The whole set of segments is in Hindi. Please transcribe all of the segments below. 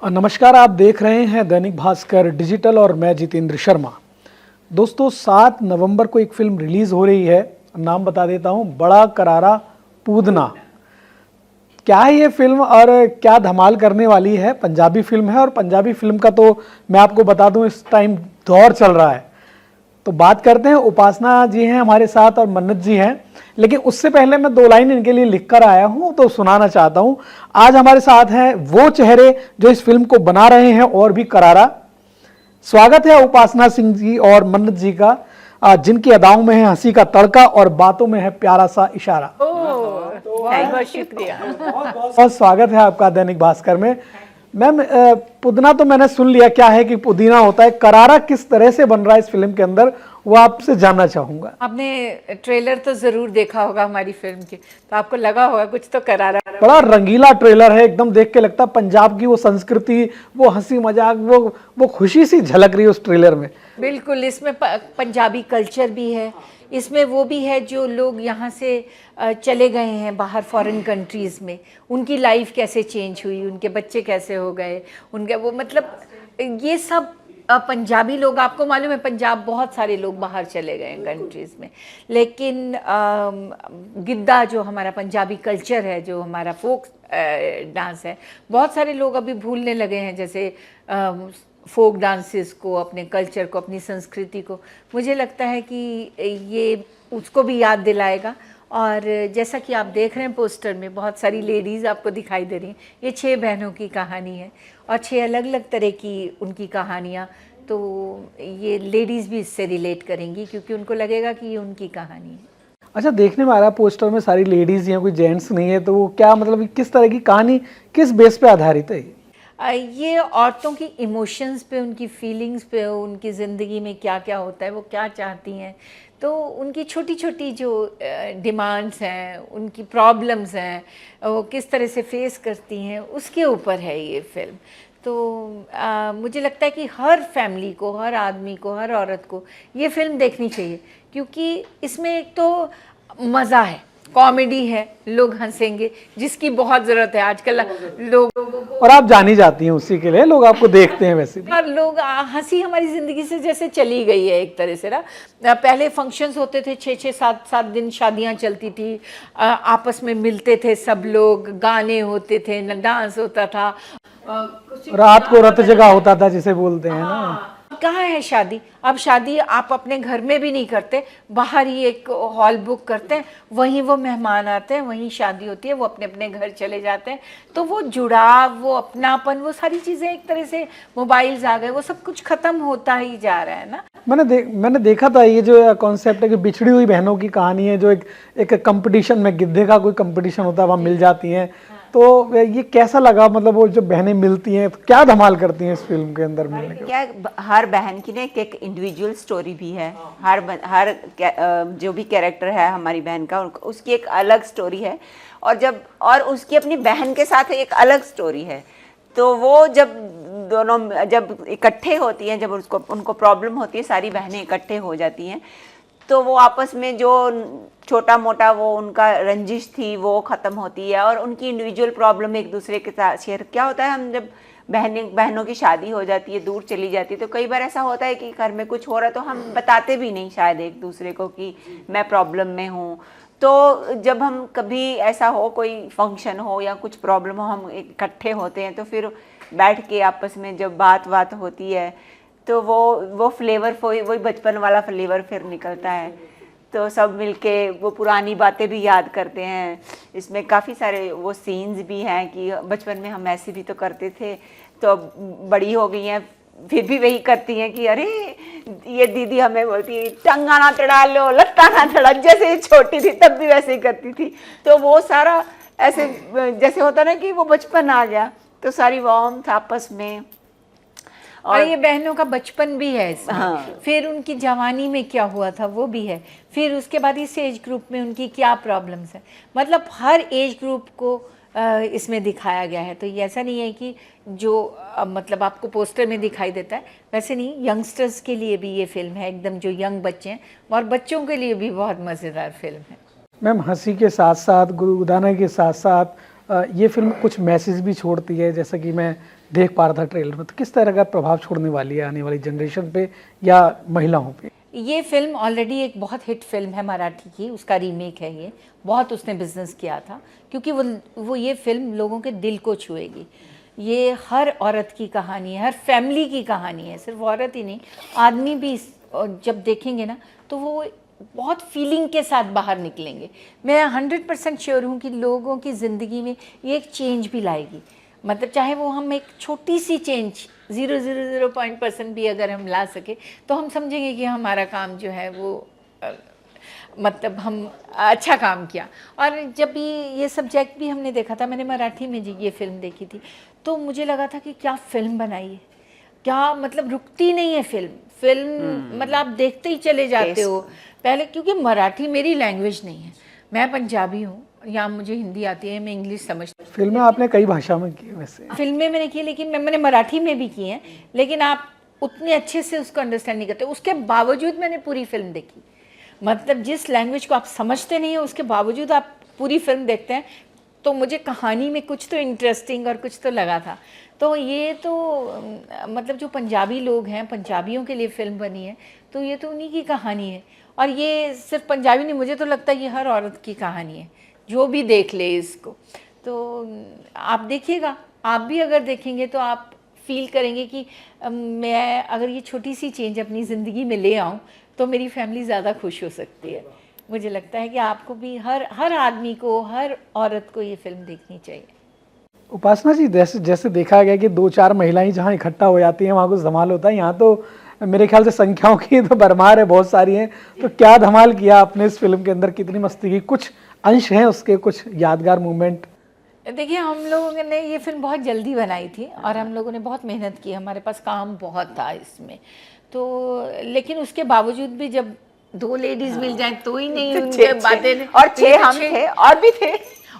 नमस्कार, आप देख रहे हैं दैनिक भास्कर डिजिटल और मैं जितेंद्र शर्मा। दोस्तों 7 नवंबर को एक फिल्म रिलीज हो रही है, नाम बता देता हूं, बड़ा करारा पूदना। क्या है ये फिल्म और क्या धमाल करने वाली है। पंजाबी फिल्म है और पंजाबी फिल्म का तो मैं आपको बता दूं इस टाइम दौर चल रहा है। तो बात करते हैं, उपासना जी हैं हमारे साथ और मन्नत जी हैं, लेकिन उससे पहले मैं 2 लाइन इनके लिए लिख कर आया हूं तो सुनाना चाहता हूं। आज हमारे साथ हैं वो चेहरे जो इस फिल्म को बना रहे हैं और भी करारा। स्वागत है उपासना सिंह जी और मन्नत जी का, जिनकी अदाओं में है हंसी का तड़का और बातों में है प्यारा सा इशारा। बहुत शुक्रिया। बहुत स्वागत है आपका दैनिक भास्कर में। मैम, पुदीना तो मैंने सुन लिया, क्या है कि पुदीना होता है, करारा किस तरह से बन रहा है इस फिल्म के अंदर वो आपसे जानना चाहूंगा। आपने ट्रेलर तो जरूर देखा होगा हमारी फिल्म के, तो आपको लगा होगा कुछ तो करारा। बड़ा रंगीला ट्रेलर है, एकदम देख के लगता है पंजाब की वो संस्कृति, वो हंसी मजाक, वो खुशी सी झलक रही है उस ट्रेलर में। बिल्कुल, इसमें पंजाबी कल्चर भी है, इसमें वो भी है जो लोग यहाँ से चले गए हैं बाहर फॉरेन कंट्रीज़ में, उनकी लाइफ कैसे चेंज हुई, उनके बच्चे कैसे हो गए, उनके वो मतलब ये सब पंजाबी लोग, आपको मालूम है पंजाब बहुत सारे लोग बाहर चले गए हैं कंट्रीज़ में, लेकिन गिद्दा जो हमारा पंजाबी कल्चर है, जो हमारा फोक डांस है, बहुत सारे लोग अभी भूलने लगे हैं, जैसे फोक डांसेस को, अपने कल्चर को, अपनी संस्कृति को। मुझे लगता है कि ये उसको भी याद दिलाएगा। और जैसा कि आप देख रहे हैं पोस्टर में बहुत सारी लेडीज़ आपको दिखाई दे रही हैं। ये 6 बहनों की कहानी है और 6 अलग अलग तरह की उनकी कहानियाँ, तो ये लेडीज़ भी इससे रिलेट करेंगी क्योंकि उनको लगेगा कि ये उनकी कहानी है। अच्छा, देखने में आ रहा है पोस्टर में सारी लेडीज हैं, कोई जेंट्स नहीं है, तो वो क्या मतलब किस तरह की कहानी, किस बेस पे आधारित है? ये औरतों की इमोशंस पे, उनकी फीलिंग्स पे, उनकी ज़िंदगी में क्या क्या होता है, वो क्या चाहती हैं, तो उनकी छोटी छोटी जो डिमांड्स हैं, उनकी प्रॉब्लम्स हैं, वो किस तरह से फेस करती हैं, उसके ऊपर है ये फिल्म। तो मुझे लगता है कि हर फैमिली को, हर आदमी को, हर औरत को ये फिल्म देखनी चाहिए क्योंकि इसमें एक तो मज़ा है, कॉमेडी है, लोग हंसेंगे, जिसकी बहुत ज़रूरत है आजकल लोग। और आप जानी जाती हैं उसी के लिए, लोग आपको देखते हैं वैसे भी। और लोग हंसी हमारी ज़िंदगी से जैसे चली गई है एक तरह से ना। पहले फंक्शंस होते थे, 6-6, 7-7 दिन शादियां चलती थी, आपस में मिलते थे सब लोग, गाने होते थे, डांस होता था, रात को रत जगह होता था जिसे बोलते हैं ना। कहाँ है शादी? अब शादी आप अपने घर में भी नहीं करते, बाहर ही एक हॉल बुक करते हैं, वहीं वो मेहमान आते हैं, वहीं शादी होती है, वो अपने अपने घर चले जाते हैं। तो वो जुड़ाव, वो अपनापन, वो सारी चीज़ें एक तरह से, मोबाइल्स आ गए, वो सब कुछ ख़त्म होता ही जा रहा है ना। मैंने देखा था ये जो कॉन्सेप्ट है कि बिछड़ी हुई बहनों की कहानी है, जो एक कंपटीशन में, गिद्धे का कोई कंपटीशन होता है, वहाँ मिल जाती हैं। तो ये कैसा लगा, मतलब वो जो बहनें मिलती हैं तो क्या धमाल करती हैं इस फिल्म के अंदर मिलने के? क्या हर बहन की ना एक इंडिविजुअल स्टोरी भी है। हर जो भी कैरेक्टर है हमारी बहन का, उसकी एक अलग स्टोरी है और उसकी अपनी बहन के साथ एक अलग स्टोरी है। तो वो जब दोनों जब इकट्ठे होती हैं, जब उनको प्रॉब्लम होती है, सारी बहनें इकट्ठे हो जाती हैं, तो वो आपस में जो छोटा मोटा वो उनका रंजिश थी वो ख़त्म होती है और उनकी इंडिविजुअल प्रॉब्लम एक दूसरे के साथ शेयर। क्या होता है, हम जब बहनों की शादी हो जाती है, दूर चली जाती है, तो कई बार ऐसा होता है कि घर में कुछ हो रहा है तो हम बताते भी नहीं शायद एक दूसरे को कि मैं प्रॉब्लम में हूँ। तो जब हम कभी ऐसा हो, कोई फंक्शन हो या कुछ प्रॉब्लम हो, हम इकट्ठे होते हैं, तो फिर बैठ के आपस में जब बात होती है तो वो फ्लेवर, वही बचपन वाला फ्लेवर फिर निकलता है। तो सब मिलके वो पुरानी बातें भी याद करते हैं। इसमें काफ़ी सारे वो सीन्स भी हैं कि बचपन में हम ऐसे भी तो करते थे, तो बड़ी हो गई हैं फिर भी वही करती हैं कि अरे ये दीदी हमें बोलती है टंगा ना चढ़ा लो, लत्ता ना चढ़ा, जैसे छोटी थी तब भी वैसे ही करती थी। तो वो सारा ऐसे जैसे होता ना कि वो बचपन आ गया, तो सारी वार्मथ आपस में। और ये बहनों का बचपन भी है इसमें। हाँ। फिर उनकी जवानी में क्या हुआ था वो भी है, फिर उसके बाद इस एज ग्रुप में उनकी क्या प्रॉब्लम्स है, मतलब हर एज ग्रुप को इसमें दिखाया गया है। तो ये ऐसा नहीं है कि जो मतलब आपको पोस्टर में दिखाई देता है वैसे नहीं, यंगस्टर्स के लिए भी ये फिल्म है, एकदम जो यंग बच्चे हैं, और बच्चों के लिए भी बहुत मज़ेदार फिल्म है। मैम, हंसी के साथ साथ, गुदगुदाने के साथ साथ ये फिल्म कुछ मैसेज भी छोड़ती है, जैसा कि मैं देख पा रहा था ट्रेलर में, तो किस तरह का प्रभाव छोड़ने वाली है आने वाली जनरेशन पे या महिलाओं पे? ये फिल्म ऑलरेडी एक बहुत हिट फिल्म है मराठी की, उसका रीमेक है ये, बहुत उसने बिजनेस किया था, क्योंकि वो ये फिल्म लोगों के दिल को छुएगी। ये हर औरत की कहानी है, हर फैमिली की कहानी है, सिर्फ औरत ही नहीं, आदमी भी जब देखेंगे ना तो वो बहुत फीलिंग के साथ बाहर निकलेंगे। मैं 100% श्योर हूँ कि लोगों की ज़िंदगी में ये एक चेंज भी लाएगी। मतलब चाहे वो हम एक छोटी सी चेंज 0.0% भी अगर हम ला सके तो हम समझेंगे कि हमारा काम जो है वो मतलब हम अच्छा काम किया। और जब ये सब्जेक्ट भी हमने देखा था, मैंने मराठी में जी ये फिल्म देखी थी, तो मुझे लगा था कि क्या फिल्म बनाई है, क्या मतलब रुकती नहीं है फिल्म मतलब आप देखते ही चले जाते हो। पहले क्योंकि मराठी मेरी लैंग्वेज नहीं है, मैं पंजाबी हूँ, या मुझे हिंदी आती है, मैं इंग्लिश समझती हूँ। फिल्में आपने कई भाषा में की वैसे? फिल्में मैंने की, लेकिन मैंने मराठी में भी की हैं, लेकिन आप उतने अच्छे से उसको अंडरस्टैंड नहीं करते। उसके बावजूद मैंने पूरी फिल्म देखी, मतलब जिस लैंग्वेज को आप समझते नहीं हो उसके बावजूद आप पूरी फिल्म देखते हैं, तो मुझे कहानी में कुछ तो इंटरेस्टिंग और कुछ तो लगा था। तो ये तो मतलब जो पंजाबी लोग हैं, पंजाबियों के लिए फिल्म बनी है, तो ये तो उन्हीं की कहानी है। और ये सिर्फ पंजाबी नहीं, मुझे तो लगता है ये हर औरत की कहानी है, जो भी देख ले इसको। तो आप देखिएगा, आप भी अगर देखेंगे तो आप फील करेंगे कि मैं अगर ये छोटी सी चेंज अपनी ज़िंदगी में ले आऊँ तो मेरी फैमिली ज़्यादा खुश हो सकती है। मुझे लगता है कि आपको भी हर आदमी को, हर औरत को ये फिल्म देखनी चाहिए। उपासना जी, जैसे जैसे देखा गया कि 2-4 महिलाएं जहाँ इकट्ठा हो जाती हैं वहाँ कुछ धमाल होता है, यहाँ तो मेरे ख्याल से संख्याओं की तो भरमार है, बहुत सारी हैं। तो क्या धमाल किया आपने इस फिल्म के अंदर, कितनी मस्ती की, कुछ अंश हैं उसके, कुछ यादगार मोमेंट? देखिए, हम लोगों ने ये फिल्म बहुत जल्दी बनाई थी और हम लोगों ने बहुत मेहनत की, हमारे पास काम बहुत था इसमें, तो लेकिन उसके बावजूद भी जब 2 लेडीज मिल जाएं तो ही नहीं, तो उनके बातें और 6 हम थे, और भी थे,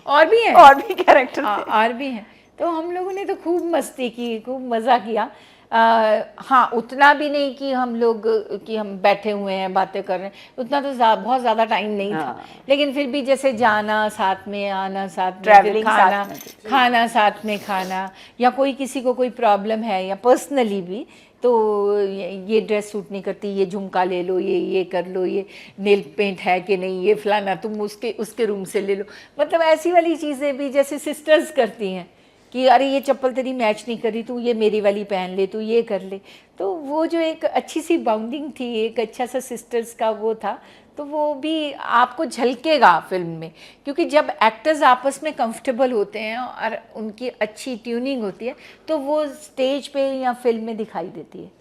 और भी हैं, और भी कैरेक्टर थे, और भी हैं। तो हम लोगों ने तो खूब मस्ती की, खूब मज़ा किया। हाँ, उतना भी नहीं कि हम लोग कि हम बैठे हुए हैं बातें कर रहे हैं, उतना तो बहुत ज़्यादा टाइम नहीं था। लेकिन फिर भी जैसे जाना साथ में, आना साथ में, ट्रैवलिंग खाना साथ में खाना, या कोई किसी को कोई प्रॉब्लम है या पर्सनली भी, तो ये ड्रेस सूट नहीं करती, ये झुमका ले लो, ये कर लो, ये नेल पेंट है कि नहीं, ये फलाना तुम उसके रूम से ले लो। मतलब ऐसी वाली चीज़ें भी जैसे सिस्टर्स करती हैं कि अरे ये चप्पल तेरी मैच नहीं कर रही, तू ये मेरी वाली पहन ले, तू ये कर ले। तो वो जो एक अच्छी सी बाउंडिंग थी, एक अच्छा सा सिस्टर्स का वो था, तो वो भी आपको झलकेगा फिल्म में, क्योंकि जब एक्टर्स आपस में कंफर्टेबल होते हैं और उनकी अच्छी ट्यूनिंग होती है तो वो स्टेज पे या फिल्म में दिखाई देती है।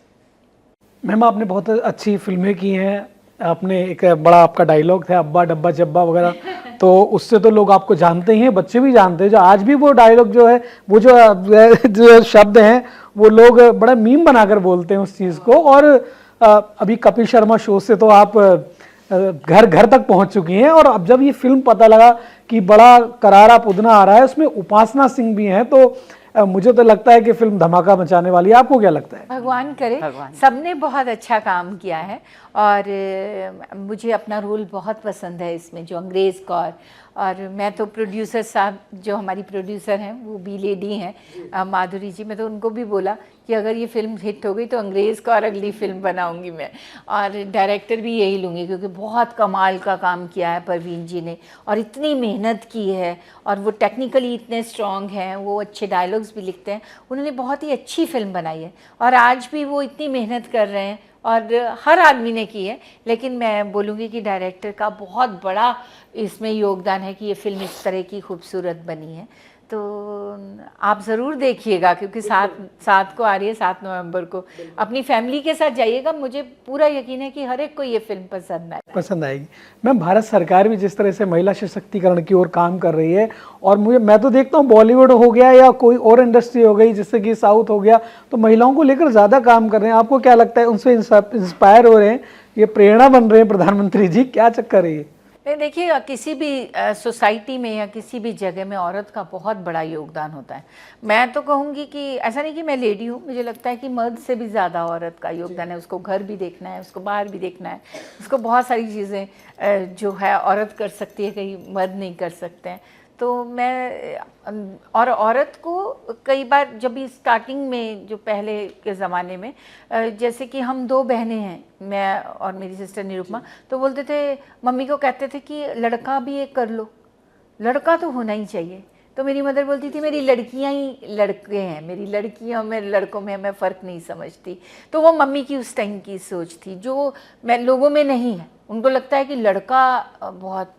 मैम, आपने बहुत अच्छी फिल्में की हैं, आपने एक बड़ा आपका डायलॉग था अब्बा डब्बा जब्बा वगैरह, तो उससे तो लोग आपको जानते ही हैं, बच्चे भी जानते हैं, जो आज भी वो डायलॉग जो है, वो जो शब्द हैं वो लोग बड़ा मीम बनाकर बोलते हैं उस चीज़ को। और अभी कपिल शर्मा शो से तो आप घर घर तक पहुंच चुकी हैं, और अब जब ये फिल्म पता लगा कि बड़ा करारा पुदना आ रहा है, उसमें उपासना सिंह भी हैं, तो मुझे तो लगता है कि फिल्म धमाका मचाने वाली है। आपको क्या लगता है? भगवान करे, सबने बहुत अच्छा काम किया है, और मुझे अपना रोल बहुत पसंद है इसमें, जो अंग्रेज़ कौर, और मैं तो प्रोड्यूसर साहब, जो हमारी प्रोड्यूसर हैं वो भी लेडी हैं, माधुरी जी, मैं तो उनको भी बोला कि अगर ये फिल्म हिट हो गई तो अंग्रेज़ कौर अगली फिल्म बनाऊंगी मैं, और डायरेक्टर भी यही लूँगी, क्योंकि बहुत कमाल का काम किया है परवीन जी ने, और इतनी मेहनत की है, और वो टेक्निकली इतने स्ट्रॉन्ग हैं, वो अच्छे डायलॉग्स भी लिखते हैं, उन्होंने बहुत ही अच्छी फिल्म बनाई है, और आज भी वो इतनी मेहनत कर रहे हैं, और हर आदमी ने की है। लेकिन मैं बोलूँगी कि डायरेक्टर का बहुत बड़ा इसमें योगदान है कि ये फिल्म इस तरह की खूबसूरत बनी है। तो आप ज़रूर देखिएगा, क्योंकि 7 को आ रही है, 7 नवंबर को, अपनी फैमिली के साथ जाइएगा, मुझे पूरा यकीन है कि हर एक को ये फिल्म पसंद आएगी। मैम, भारत सरकार भी जिस तरह से महिला सशक्तिकरण की ओर काम कर रही है, और मैं तो देखता हूँ बॉलीवुड हो गया या कोई और इंडस्ट्री हो गई, जैसे कि साउथ हो गया, तो महिलाओं को लेकर ज़्यादा काम कर रहे हैं। आपको क्या लगता है, उनसे इंस्पायर हो रहे हैं, ये प्रेरणा बन रहे हैं प्रधानमंत्री जी, क्या चक्कर है ये? देखिए, किसी भी सोसाइटी में या किसी भी जगह में औरत का बहुत बड़ा योगदान होता है। मैं तो कहूँगी कि ऐसा नहीं कि मैं लेडी हूँ, मुझे लगता है कि मर्द से भी ज़्यादा औरत का योगदान है। उसको घर भी देखना है, उसको बाहर भी देखना है, उसको बहुत सारी चीज़ें जो है औरत कर सकती है, कहीं मर्द नहीं कर सकते हैं। तो मैं और औरत को कई बार जब भी स्टार्टिंग में जो पहले के ज़माने में जैसे कि हम 2 बहनें हैं, मैं और मेरी सिस्टर निरुपमा, तो बोलते थे, मम्मी को कहते थे कि लड़का भी एक कर लो, लड़का तो होना ही चाहिए। तो मेरी मदर बोलती थी मेरी लड़कियां ही लड़के हैं, मेरी लड़कियों में लड़कों में मैं फ़र्क नहीं समझती। तो वो मम्मी की उस टाइम की सोच थी जो मैं लोगों में नहीं है। उनको लगता है कि लड़का बहुत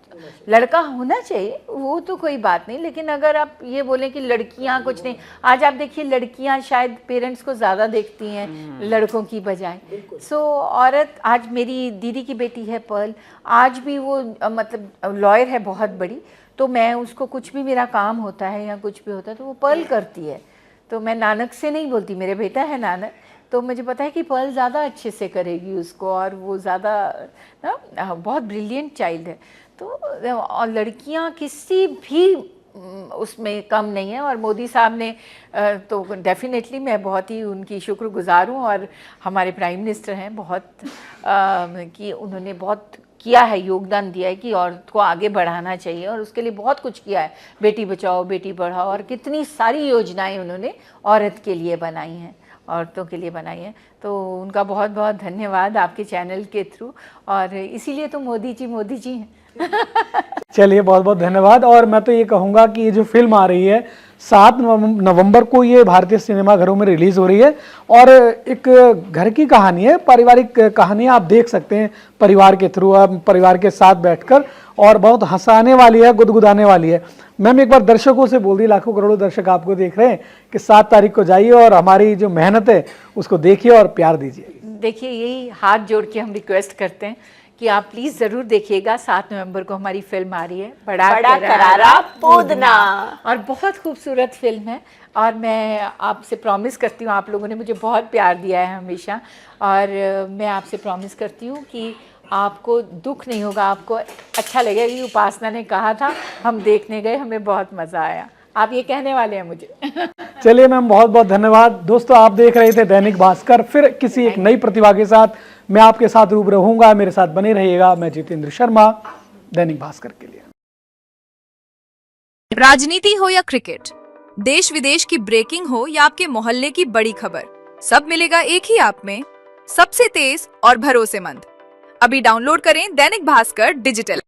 लड़का होना चाहिए, वो तो कोई बात नहीं, लेकिन अगर आप ये बोलें कि लड़कियां कुछ नहीं, आज आप देखिए लड़कियां शायद पेरेंट्स को ज़्यादा देखती हैं लड़कों की बजाय। सो औरत, आज मेरी दीदी की बेटी है पर्ल, आज भी वो मतलब लॉयर है बहुत बड़ी, तो मैं उसको कुछ भी मेरा काम होता है या कुछ भी होता है तो वो पर्ल करती है। तो मैं नानक से नहीं बोलती, मेरे बेटा है नानक, तो मुझे पता है कि पर्ल ज़्यादा अच्छे से करेगी उसको, और वो ज़्यादा ना बहुत ब्रिलियंट चाइल्ड है। तो और लड़कियां किसी भी उसमें कम नहीं है। और मोदी साहब ने तो डेफिनेटली मैं बहुत ही उनकी शुक्रगुजार हूँ, और हमारे प्राइम मिनिस्टर हैं बहुत कि उन्होंने बहुत किया है, योगदान दिया है कि औरत को आगे बढ़ाना चाहिए, और उसके लिए बहुत कुछ किया है। बेटी बचाओ बेटी पढ़ाओ, और कितनी सारी योजनाएं उन्होंने औरत के लिए बनाई हैं, औरतों के लिए बनाई हैं। तो उनका बहुत बहुत धन्यवाद आपके चैनल के थ्रू, और इसीलिए तो मोदी जी हैं। चलिए, बहुत बहुत धन्यवाद। और मैं तो ये कहूँगा कि ये जो फिल्म आ रही है 7 नवंबर को, ये भारतीय सिनेमाघरों में रिलीज हो रही है, और एक घर की कहानी है, पारिवारिक कहानी, आप देख सकते हैं परिवार के थ्रू, आप परिवार के साथ बैठकर, और बहुत हंसाने वाली है, गुदगुदाने वाली है। मैम एक बार दर्शकों से बोल दी, लाखों करोड़ों दर्शक आपको देख रहे हैं, कि 7 तारीख को जाइए और हमारी जो मेहनत है उसको देखिए और प्यार दीजिए। देखिए, यही हाथ जोड़ के हम रिक्वेस्ट करते हैं कि आप प्लीज़ ज़रूर देखिएगा। 7 नवंबर को हमारी फिल्म आ रही है, बड़ा करारा पूदना, और बहुत खूबसूरत फिल्म है। और मैं आपसे प्रॉमिस करती हूँ, आप लोगों ने मुझे बहुत प्यार दिया है हमेशा, और मैं आपसे प्रॉमिस करती हूँ कि आपको दुख नहीं होगा, आपको अच्छा लगेगा। कि उपासना ने कहा था, हम देखने गए, हमें बहुत मज़ा आया, आप ये कहने वाले हैं मुझे। चलिए मैम, बहुत बहुत धन्यवाद। दोस्तों, आप देख रहे थे दैनिक भास्कर, फिर किसी एक नई प्रतिभा के साथ मैं आपके साथ रूबरू रहूंगा। मेरे साथ बने रहिएगा। मैं जितेंद्र शर्मा, दैनिक भास्कर के लिए। राजनीति हो या क्रिकेट, देश विदेश की ब्रेकिंग हो या आपके मोहल्ले की बड़ी खबर, सब मिलेगा एक ही ऐप में, सबसे तेज और भरोसेमंद। अभी डाउनलोड करें दैनिक भास्कर डिजिटल।